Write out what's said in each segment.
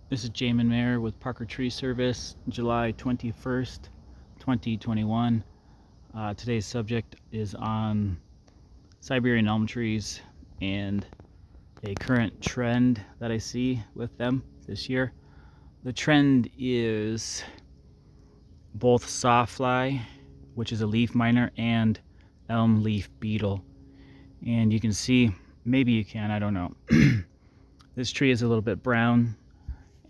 This is Jamin Mayer with Parker Tree Service, July 21st, 2021. Today's subject is on Siberian elm trees and a current trend that I see with them this year. The trend is both sawfly, which is a leaf miner, and elm leaf beetle. And you can see, maybe you can, I don't know. This tree is a little bit brown.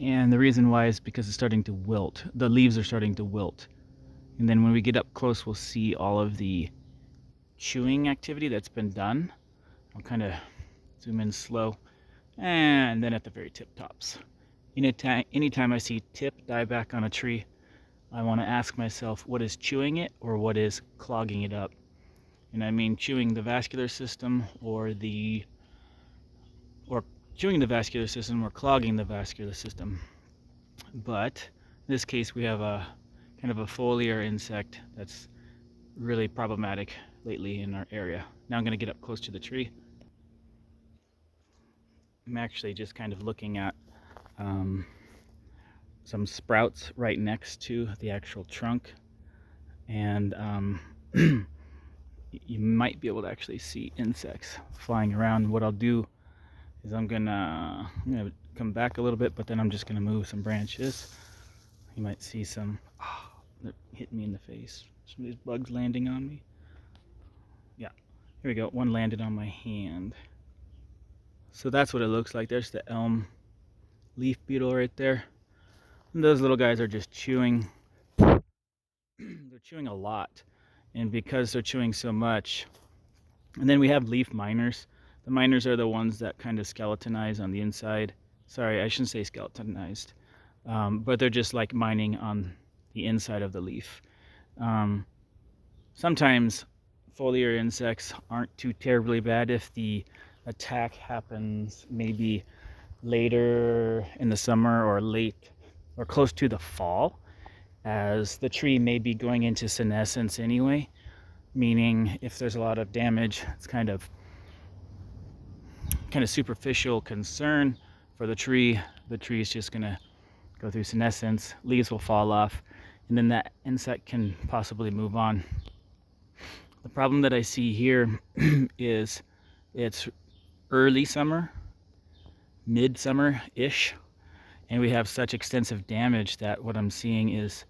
And the reason why is because it's starting to wilt. The leaves are starting to wilt. And then when we get up close, we'll see all of the chewing activity that's been done. I'll kind of zoom in slow. And then at the very tip tops. Anytime I see tip die back on a tree, I want to ask myself, what is chewing it or what is clogging it up? And I mean chewing the vascular system or chewing the vascular system or clogging the vascular system. But in this case, we have a kind of a foliar insect that's really problematic lately in our area. Now I'm going to get up close to the tree. I'm actually just kind of looking at some sprouts right next to the actual trunk, and you might be able to actually see insects flying around. What I'll do is I'm gonna come back a little bit, but then I'm just gonna move some branches. You might see some, that hit me in the face. Some of these bugs landing on me. Yeah, here we go. One landed on my hand. So that's what it looks like. There's the elm leaf beetle right there. And those little guys are just chewing. They're chewing a lot. And because they're chewing so much, and then we have leaf miners. The miners are the ones that kind of skeletonize on the inside. Sorry, I shouldn't say skeletonized. But they're just like mining on the inside of the leaf. Sometimes foliar insects aren't too terribly bad if the attack happens maybe later in the summer or late or close to the fall, as the tree may be going into senescence anyway, meaning if there's a lot of damage, it's kind of superficial concern for the tree. The tree is just gonna go through senescence, leaves will fall off, and then that insect can possibly move on. The problem that I see here is it's early summer, midsummer-ish, and we have such extensive damage that what I'm seeing is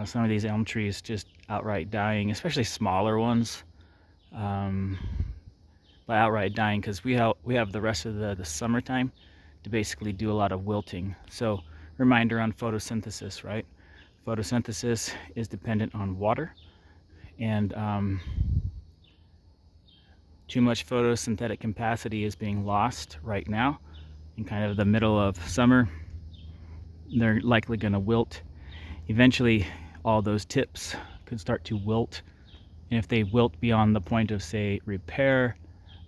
some of these elm trees just outright dying, especially smaller ones. By outright dying, because we have the rest of the summertime to basically do a lot of wilting. So reminder on photosynthesis, right? Photosynthesis is dependent on water, and too much photosynthetic capacity is being lost right now in kind of the middle of summer. They're likely going to wilt. Eventually all those tips could start to wilt, and if they wilt beyond the point of, say, repair,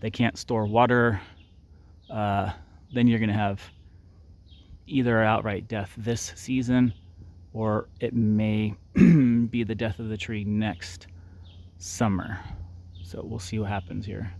they can't store water, then you're going to have either outright death this season, or it may be the death of the tree next summer. So we'll see what happens here.